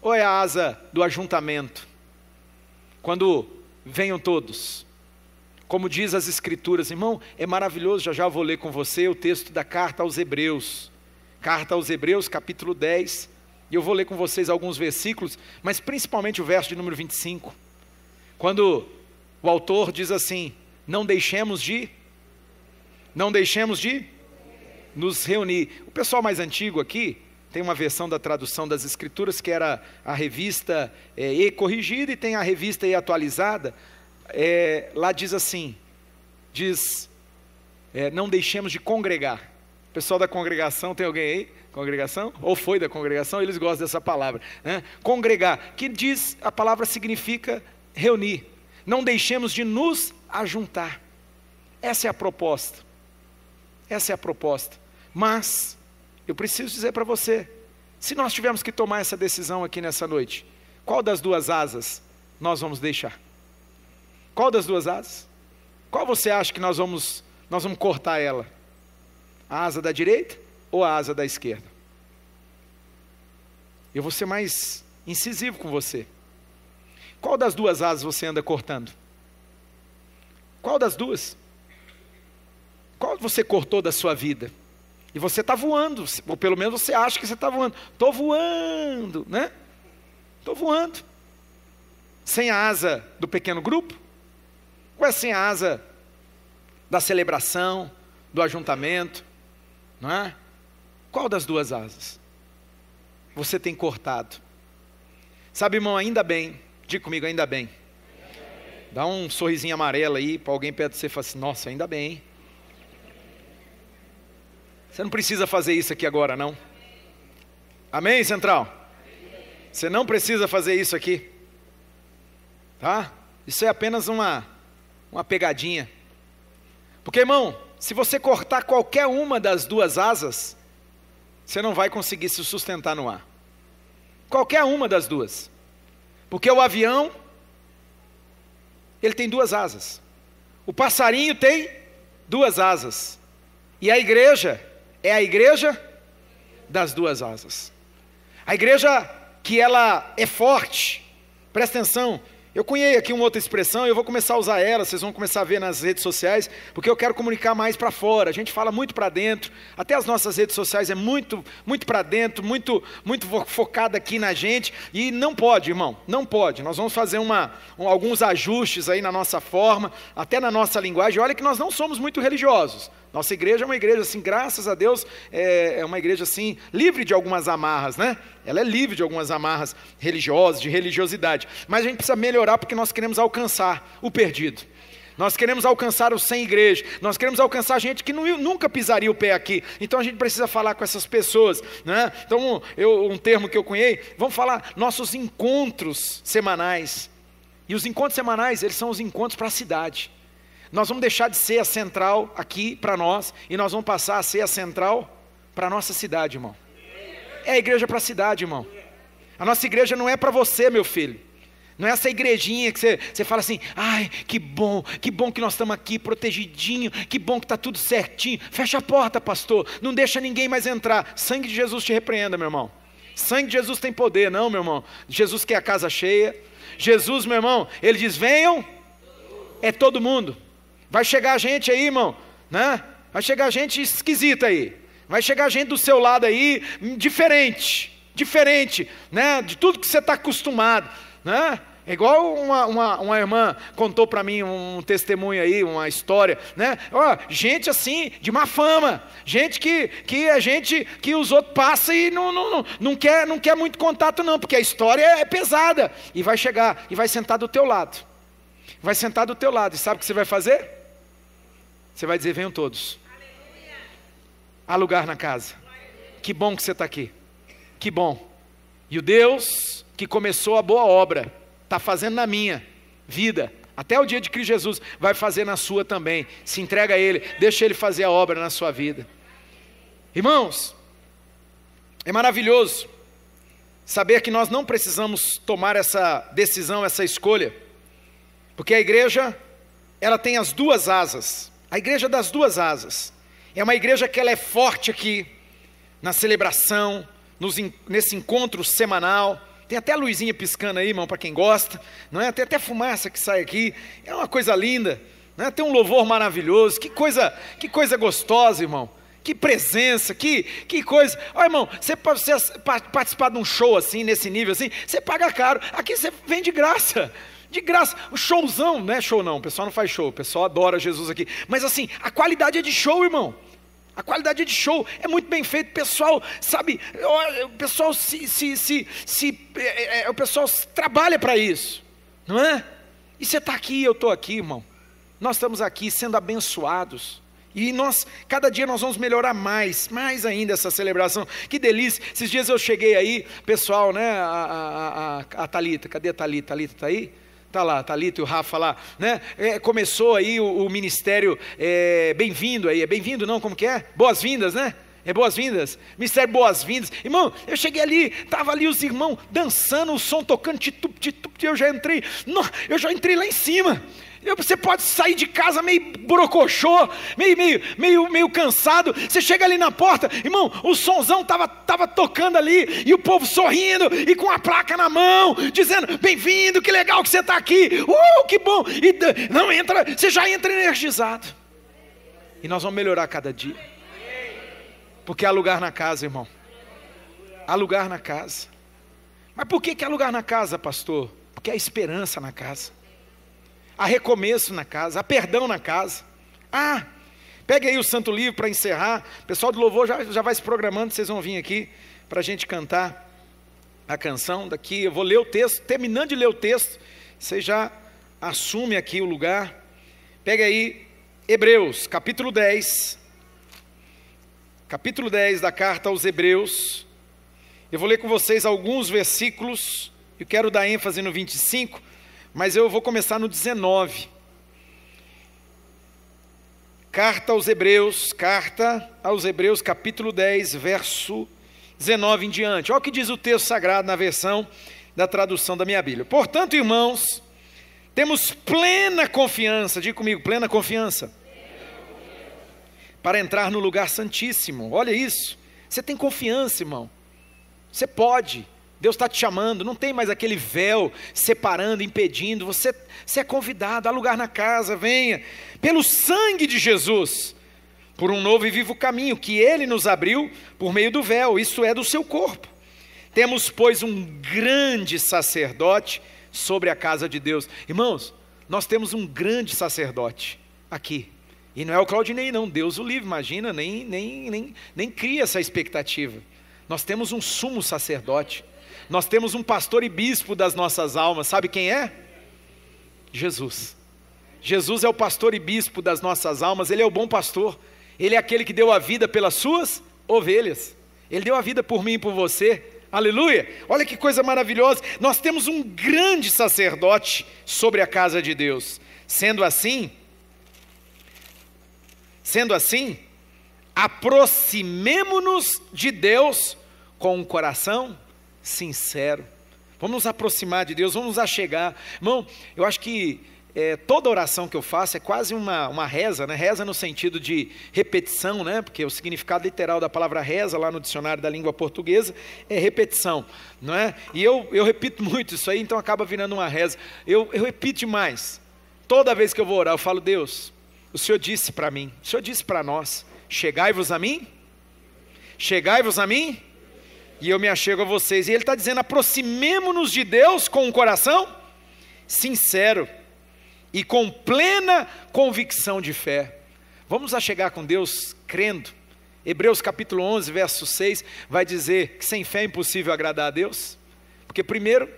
Ou é a asa do ajuntamento? Quando venham todos, como diz as escrituras, irmão, é maravilhoso, já vou ler com você o texto da carta aos Hebreus, capítulo 10, e eu vou ler com vocês alguns versículos, mas principalmente o verso de número 25, quando o autor diz assim, não deixemos de nos reunir. O pessoal mais antigo aqui, tem uma versão da tradução das escrituras, que era a revista E corrigida, e tem a revista E atualizada, lá diz assim, não deixemos de congregar. O pessoal da congregação, tem alguém aí? Congregação? Ou foi da congregação? Eles gostam dessa palavra, né? Congregar, que diz, a palavra significa reunir. Não deixemos de nos ajuntar. Essa é a proposta. Mas eu preciso dizer para você, se nós tivermos que tomar essa decisão aqui nessa noite, qual das duas asas nós vamos deixar? Qual das duas asas? Qual você acha que nós vamos cortar ela? A asa da direita ou a asa da esquerda? Eu vou ser mais incisivo com você. Qual das duas asas você anda cortando? Qual das duas? Qual você cortou da sua vida? E você está voando, ou pelo menos você acha que você está voando. Estou voando, né? Estou voando. Sem a asa do pequeno grupo? Ou é sem a asa da celebração, do ajuntamento? Não é? Qual das duas asas você tem cortado? Sabe, irmão, ainda bem, diga comigo, ainda bem. Dá um sorrisinho amarelo aí para alguém perto de você e fala assim, nossa, ainda bem, hein? Você não precisa fazer isso aqui agora, não. Amém, Central? Você não precisa fazer isso aqui. Tá? Isso é apenas uma pegadinha. Porque, irmão, se você cortar qualquer uma das duas asas, você não vai conseguir se sustentar no ar. Qualquer uma das duas. Porque o avião, ele tem duas asas. O passarinho tem duas asas. E a igreja é a igreja das duas asas. A igreja que ela é forte, presta atenção, eu cunhei aqui uma outra expressão, eu vou começar a usar ela, vocês vão começar a ver nas redes sociais, porque eu quero comunicar mais para fora. A gente fala muito para dentro, até as nossas redes sociais é muito para dentro, muito focada aqui na gente, e não pode, irmão, não pode. Nós vamos fazer alguns ajustes aí na nossa forma, até na nossa linguagem. Olha que nós não somos muito religiosos. Nossa igreja é uma igreja assim, graças a Deus, é uma igreja assim, livre de algumas amarras, né? Ela é livre de algumas amarras religiosas, de religiosidade. Mas a gente precisa melhorar porque nós queremos alcançar o perdido. Nós queremos alcançar os sem igreja. Nós queremos alcançar gente que nunca pisaria o pé aqui. Então a gente precisa falar com essas pessoas, né? Então, um termo que eu cunhei, vamos falar nossos encontros semanais. E os encontros semanais, eles são os encontros para a cidade. Nós vamos deixar de ser a central aqui para nós, e nós vamos passar a ser a central para a nossa cidade, irmão. É a igreja para a cidade, irmão. A nossa igreja não é para você, meu filho. Não é essa igrejinha que você fala assim, ai, que bom que nós estamos aqui protegidinho, que bom que está tudo certinho. Fecha a porta, pastor, não deixa ninguém mais entrar. Sangue de Jesus te repreenda, meu irmão. Sangue de Jesus tem poder, não, meu irmão. Jesus quer a casa cheia. Jesus, meu irmão, ele diz, venham, é todo mundo. Vai chegar gente aí, irmão, né? Vai chegar gente esquisita aí. Vai chegar gente do seu lado aí, diferente, né? De tudo que você está acostumado, né? É igual uma irmã contou para mim um testemunho aí, uma história, né? Ó, gente assim, de má fama, gente que a gente, que os outros passam e não quer muito contato não, porque a história é pesada. E vai chegar, e vai sentar do teu lado. Vai sentar do teu lado, e sabe o que você vai fazer? Você vai dizer, venham todos. Há lugar na casa. Que bom que você está aqui. Que bom. E o Deus que começou a boa obra, está fazendo na minha vida, até o dia de Cristo Jesus, vai fazer na sua também. Se entrega a Ele, deixa Ele fazer a obra na sua vida. Irmãos, é maravilhoso saber que nós não precisamos tomar essa decisão, essa escolha, porque a igreja, ela tem as duas asas. A igreja das duas asas, é uma igreja que ela é forte aqui, na celebração, nesse encontro semanal, tem até a luzinha piscando aí, irmão, para quem gosta, não é? Tem até fumaça que sai aqui, é uma coisa linda, né? Tem um louvor maravilhoso, que coisa gostosa, irmão, que presença, que coisa. Ó, irmão, você participar de um show assim, nesse nível assim, você paga caro, aqui você vem de graça. De graça, o showzão, não é show não, o pessoal não faz show, o pessoal adora Jesus aqui, mas assim, a qualidade é de show, irmão, a qualidade é de show, é muito bem feito, o pessoal, sabe, o pessoal o pessoal trabalha para isso, não é? E você está aqui, eu estou aqui, irmão, nós estamos aqui sendo abençoados, e cada dia nós vamos melhorar mais ainda essa celebração, que delícia. Esses dias eu cheguei aí, pessoal, né, a Thalita, cadê a Thalita? Thalita está aí? Está lá, a Thalita e o Rafa lá, né? Começou aí o ministério, bem-vindo aí, é bem-vindo não, como que é? Boas-vindas, né? É boas-vindas, ministério boas-vindas. Irmão, eu cheguei ali, estava ali os irmãos dançando, o som tocando, eu já entrei lá em cima. Você pode sair de casa meio borocochô, meio cansado. Você chega ali na porta, irmão, o sonzão estava tocando ali, e o povo sorrindo, e com a placa na mão, dizendo, bem-vindo, que legal que você está aqui, que bom, e não entra, você já entra energizado, e nós vamos melhorar cada dia, porque há lugar na casa, irmão, há lugar na casa. Mas por que há lugar na casa, pastor? Porque há esperança na casa, há recomeço na casa, há perdão na casa. Pegue aí o Santo Livro para encerrar. O pessoal do louvor já vai se programando, vocês vão vir aqui para a gente cantar a canção. Daqui eu vou ler o texto, terminando de ler o texto, você já assume aqui o lugar. Pegue aí Hebreus, capítulo 10. Capítulo 10 da carta aos Hebreus. Eu vou ler com vocês alguns versículos. Eu quero dar ênfase no 25, mas eu vou começar no 19. Carta aos Hebreus, capítulo 10, verso 19 em diante. Olha o que diz o texto sagrado na versão da tradução da minha Bíblia. Portanto, irmãos, temos plena confiança, diga comigo, plena confiança, para entrar no lugar santíssimo. Olha isso, você tem confiança, irmão, você pode. Deus está te chamando, não tem mais aquele véu separando, impedindo, você é convidado a lugar na casa, venha, pelo sangue de Jesus, por um novo e vivo caminho, que Ele nos abriu por meio do véu, isto é, do seu corpo. Temos, pois, um grande sacerdote sobre a casa de Deus. Irmãos, nós temos um grande sacerdote aqui, e não é o Claudinei não, Deus o livre, imagina, nem cria essa expectativa. Nós temos um sumo sacerdote. Nós temos um pastor e bispo das nossas almas, sabe quem é? Jesus. Jesus é o pastor e bispo das nossas almas, Ele é o bom pastor, Ele é aquele que deu a vida pelas suas ovelhas, Ele deu a vida por mim e por você, aleluia, olha que coisa maravilhosa, nós temos um grande sacerdote sobre a casa de Deus, sendo assim, aproximemo-nos de Deus com um coração sincero. Vamos nos aproximar de Deus, vamos nos achegar. Irmão, eu acho que toda oração que eu faço é quase uma reza, né? Reza no sentido de repetição, né? Porque o significado literal da palavra reza, lá no dicionário da língua portuguesa, é repetição, não é? E eu repito muito isso aí, então acaba virando uma reza. Eu repito demais. Toda vez que eu vou orar, eu falo, Deus, o Senhor disse para mim, o Senhor disse para nós, chegai-vos a mim, e eu me achego a vocês. E Ele está dizendo, aproximemo-nos de Deus com um coração sincero e com plena convicção de fé. Vamos achegar com Deus crendo. Hebreus capítulo 11, verso 6, vai dizer que sem fé é impossível agradar a Deus. Porque primeiro,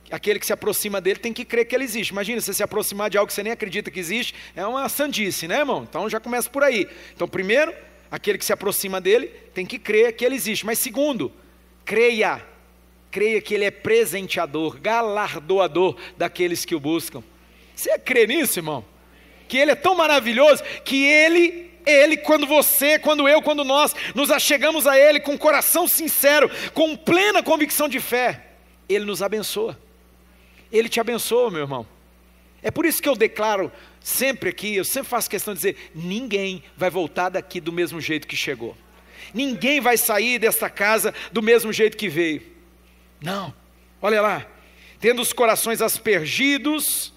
aquele que se aproxima dele tem que crer que Ele existe. Imagina, você se aproximar de algo que você nem acredita que existe, é uma sandice, né, irmão? Então já começa por aí. Então primeiro, aquele que se aproxima dele tem que crer que Ele existe. Mas segundo, creia que Ele é presenteador, galardoador daqueles que o buscam. Você crê nisso, irmão? Que Ele é tão maravilhoso, que Ele, quando você, quando eu, quando nós nos achegamos a Ele com coração sincero, com plena convicção de fé, Ele nos abençoa. Ele te abençoa, meu irmão. É por isso que eu declaro sempre aqui, eu sempre faço questão de dizer, ninguém vai voltar daqui do mesmo jeito que chegou. Ninguém vai sair desta casa do mesmo jeito que veio. Não, olha lá, tendo os corações aspergidos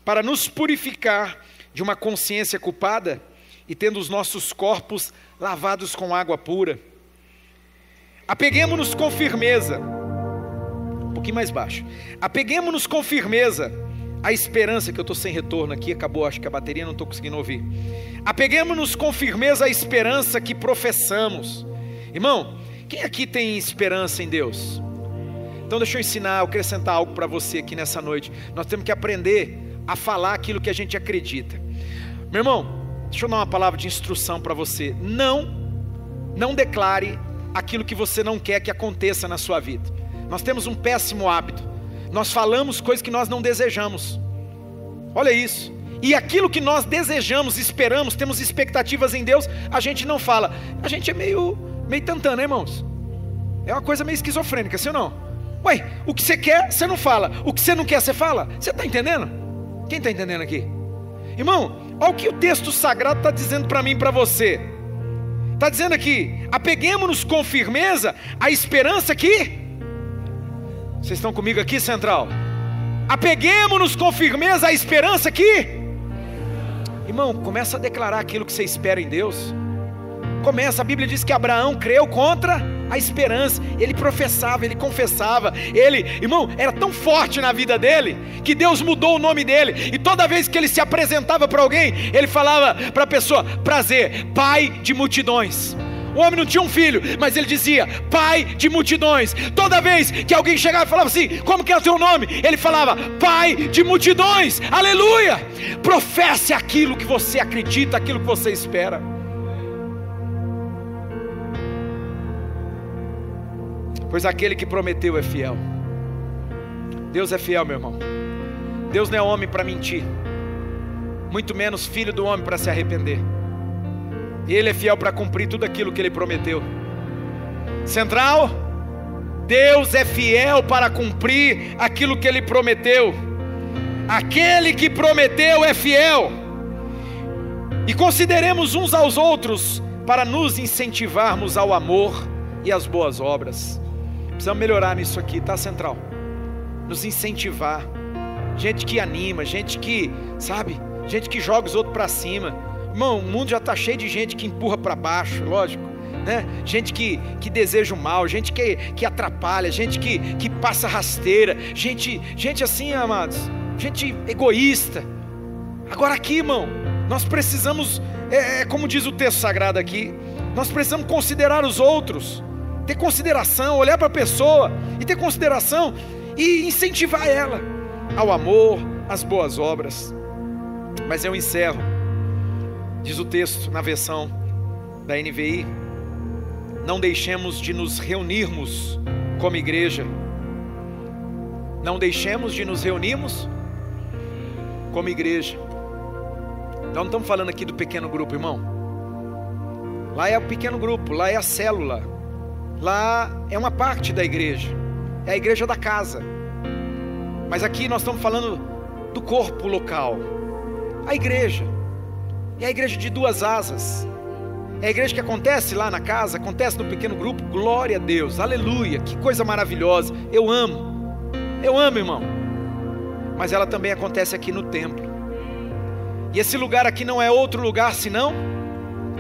para nos purificar de uma consciência culpada e tendo os nossos corpos lavados com água pura. Apeguemo-nos com firmeza, um pouquinho mais baixo, apeguemo-nos com firmeza a esperança, que eu estou sem retorno aqui, acabou, acho que a bateria, não estou conseguindo ouvir. Apeguemo-nos com firmeza a esperança que professamos. Irmão, quem aqui tem esperança em Deus? Então deixa eu ensinar, eu acrescentar algo para você aqui nessa noite. Nós temos que aprender a falar aquilo que a gente acredita. Meu irmão, deixa eu dar uma palavra de instrução para você. Não declare aquilo que você não quer que aconteça na sua vida. Nós temos um péssimo hábito. Nós falamos coisas que nós não desejamos. Olha isso. E aquilo que nós desejamos, esperamos, temos expectativas em Deus, a gente não fala. A gente é meio tantã, né, irmãos? É uma coisa meio esquizofrênica, sim ou não? Ué, o que você quer, você não fala. O que você não quer, você fala. Você está entendendo? Quem está entendendo aqui? Irmão, olha o que o texto sagrado está dizendo para mim e para você. Está dizendo aqui, apeguemo-nos com firmeza à esperança que... Vocês estão comigo aqui, Central? Apeguemo-nos com firmeza à esperança que... Irmão, começa a declarar aquilo que você espera em Deus. Começa, a Bíblia diz que Abraão creu contra a esperança. Ele professava, ele confessava, ele, irmão, era tão forte na vida dele, que Deus mudou o nome dele, e toda vez que ele se apresentava para alguém, ele falava para a pessoa: prazer, pai de multidões. O homem não tinha um filho, mas ele dizia: pai de multidões. Toda vez que alguém chegava e falava assim: como que é o teu nome? Ele falava: pai de multidões. Aleluia! Professe aquilo que você acredita, aquilo que você espera. Pois aquele que prometeu é fiel. Deus é fiel, meu irmão. Deus não é homem para mentir, muito menos filho do homem para se arrepender. Ele é fiel para cumprir tudo aquilo que Ele prometeu. Central, Deus é fiel para cumprir aquilo que Ele prometeu. Aquele que prometeu é fiel. E consideremos uns aos outros para nos incentivarmos ao amor e às boas obras. Precisamos melhorar nisso aqui, tá, Central? Nos incentivar. Gente que anima, gente que, sabe, gente que joga os outros para cima. Irmão, o mundo já está cheio de gente que empurra para baixo, lógico, né? Gente que deseja o mal, gente que atrapalha, gente que passa rasteira, gente assim, amados, gente egoísta. Agora aqui, irmão, nós precisamos, como diz o texto sagrado aqui, nós precisamos considerar os outros, ter consideração, olhar para a pessoa e ter consideração e incentivar ela ao amor, às boas obras. Mas eu encerro. Diz o texto na versão da NVI: não deixemos de nos reunirmos como igreja. Não deixemos de nos reunirmos como igreja. Nós não estamos falando aqui do pequeno grupo, irmão. Lá é o pequeno grupo, lá é a célula, lá é uma parte da igreja, é a igreja da casa. Mas aqui nós estamos falando do corpo local, a igreja. É a igreja de duas asas. É a igreja que acontece lá na casa, acontece no pequeno grupo. Glória a Deus, aleluia, que coisa maravilhosa. Eu amo, irmão. Mas ela também acontece aqui no templo. E esse lugar aqui não é outro lugar senão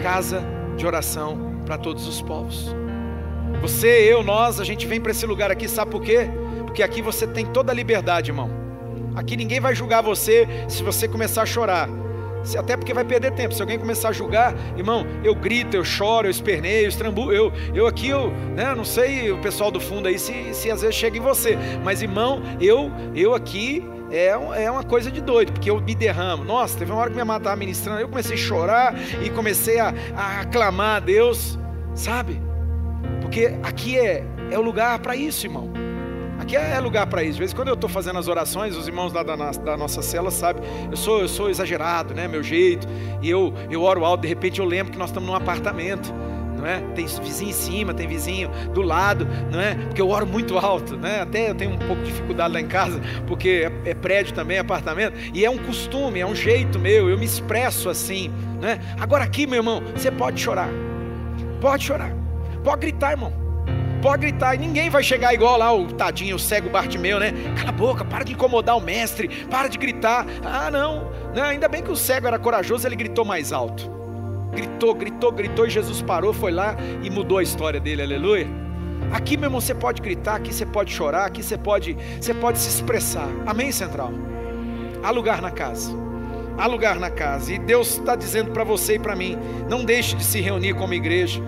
casa de oração para todos os povos. Você, eu, nós, a gente vem para esse lugar aqui, sabe por quê? Porque aqui você tem toda a liberdade, irmão. Aqui ninguém vai julgar você se você começar a chorar. Até porque vai perder tempo. Se alguém começar a julgar, irmão, eu grito, eu choro, eu esperneio, eu estrambulo, eu aqui, né, não sei o pessoal do fundo aí se às vezes chega em você, mas irmão, eu aqui é uma coisa de doido, porque eu me derramo. Nossa, teve uma hora que minha mãe estava ministrando, eu comecei a chorar e comecei a aclamar a Deus, sabe? Porque aqui é o lugar para isso, irmão. Aqui é lugar para isso. Às vezes quando eu estou fazendo as orações, os irmãos lá da nossa cela sabem, eu sou exagerado, né, meu jeito, e eu oro alto, de repente eu lembro que nós estamos num apartamento, não é? Tem vizinho em cima, tem vizinho do lado, não é? Porque eu oro muito alto, né? Até eu tenho um pouco de dificuldade lá em casa, porque é prédio também, apartamento, e é um costume, é um jeito meu, eu me expresso assim, né? Agora aqui, meu irmão, você pode chorar, pode gritar, irmão. Pode gritar, e ninguém vai chegar igual lá o tadinho, o cego Bartimeu, né? Cala a boca, para de incomodar o mestre, para de gritar. Ah, não, ainda bem que o cego era corajoso, ele gritou mais alto. Gritou, e Jesus parou, foi lá e mudou a história dele, aleluia. Aqui, meu irmão, você pode gritar, aqui você pode chorar, aqui você pode se expressar. Amém, Central? Há lugar na casa. Há lugar na casa. E Deus está dizendo para você e para mim: não deixe de se reunir como igreja.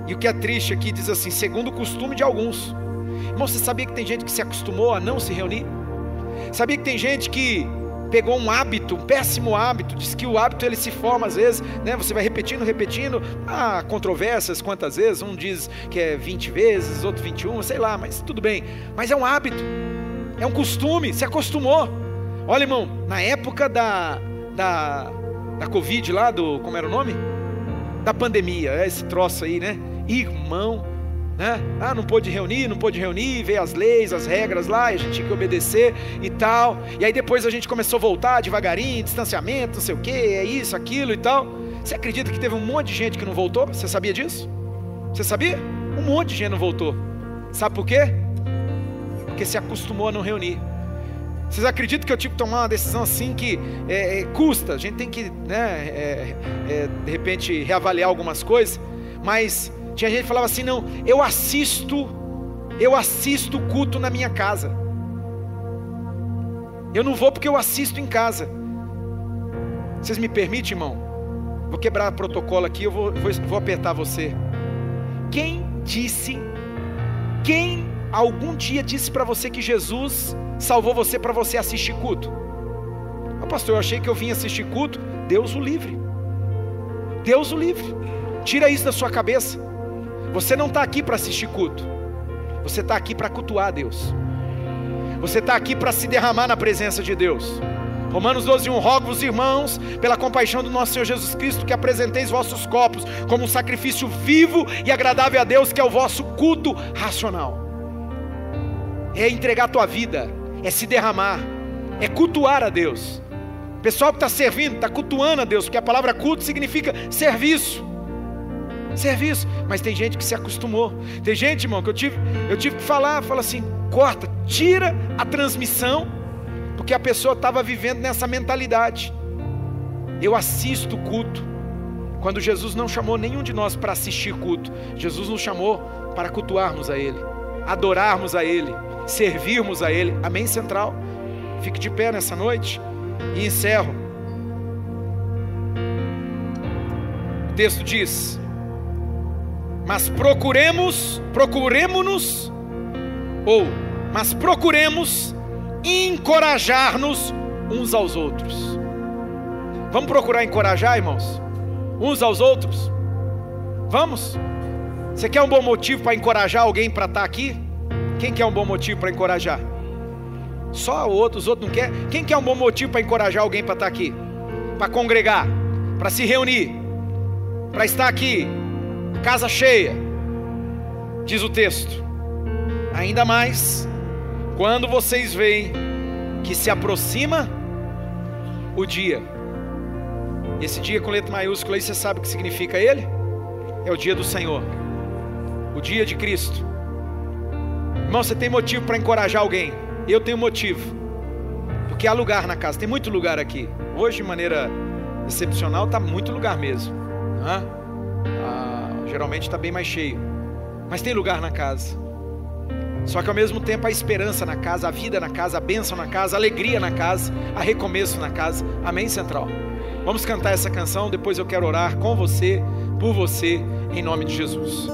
E o que é triste aqui diz assim: segundo o costume de alguns. Irmão, você sabia que tem gente que se acostumou a não se reunir? Sabia que tem gente que pegou um hábito, um péssimo hábito? Diz que o hábito ele se forma às vezes, né? Você vai repetindo, há controvérsias quantas vezes, um diz que é 20 vezes, outro 21, sei lá, mas tudo bem. Mas é um hábito, é um costume, se acostumou. Olha, irmão, na época da Covid lá, como era o nome? Da pandemia, esse troço aí, né? Irmão, né? Não pôde reunir, veio as leis, as regras lá, e a gente tinha que obedecer e tal. E aí depois a gente começou a voltar devagarinho, distanciamento, não sei o que, é isso, aquilo e tal. Você acredita que teve um monte de gente que não voltou? Você sabia disso? Você sabia? Um monte de gente não voltou. Sabe por quê? Porque se acostumou a não reunir. Vocês acreditam que eu tive que tomar uma decisão assim que custa? A gente tem que, né, de repente reavaliar algumas coisas, mas Tinha gente que falava assim: não, eu assisto o culto na minha casa. Eu não vou porque eu assisto em casa. Vocês me permitem, irmão? Vou quebrar protocolo aqui, eu vou apertar você. Quem algum dia disse para você que Jesus salvou você para você assistir culto? Pastor, eu achei que eu vim assistir culto. Deus o livre. Deus o livre. Tira isso da sua cabeça. Você não está aqui para assistir culto. Você está aqui para cultuar a Deus. Você está aqui para se derramar na presença de Deus. Romanos 12:1, rogo-vos, irmãos, pela compaixão do nosso Senhor Jesus Cristo, que apresenteis vossos corpos como um sacrifício vivo e agradável a Deus, que é o vosso culto racional. É entregar a tua vida, é se derramar, é cultuar a Deus. O pessoal que está servindo, está cultuando a Deus, porque a palavra culto significa serviço. Serviço, mas tem gente que se acostumou. Tem gente, irmão, que eu tive que falar assim: corta, tira a transmissão, porque a pessoa estava vivendo nessa mentalidade. Eu assisto culto, quando Jesus não chamou nenhum de nós para assistir culto. Jesus nos chamou para cultuarmos a Ele, adorarmos a Ele, servirmos a Ele. Amém, Central? Fique de pé nessa noite e encerro. O texto diz: mas procuremos encorajar-nos uns aos outros. Vamos procurar encorajar, irmãos, uns aos outros? Vamos? Você quer um bom motivo para encorajar alguém para estar aqui? Quem quer um bom motivo para encorajar? Só os outros não querem. Quem quer um bom motivo para encorajar alguém para estar aqui? Para congregar, para se reunir, para estar aqui, casa cheia. Diz o texto: ainda mais quando vocês veem que se aproxima o dia. Esse dia com letra maiúscula aí, você sabe o que significa ele? É o dia do Senhor, o dia de Cristo. Irmão, você tem motivo para encorajar alguém? Eu tenho motivo, porque há lugar na casa, tem muito lugar aqui. Hoje, de maneira excepcional, está muito lugar mesmo, geralmente está bem mais cheio, mas tem lugar na casa. Só que ao mesmo tempo a esperança na casa, a vida na casa, a bênção na casa, a alegria na casa, a recomeço na casa. Amém, Central? Vamos cantar essa canção, depois eu quero orar com você, por você, em nome de Jesus.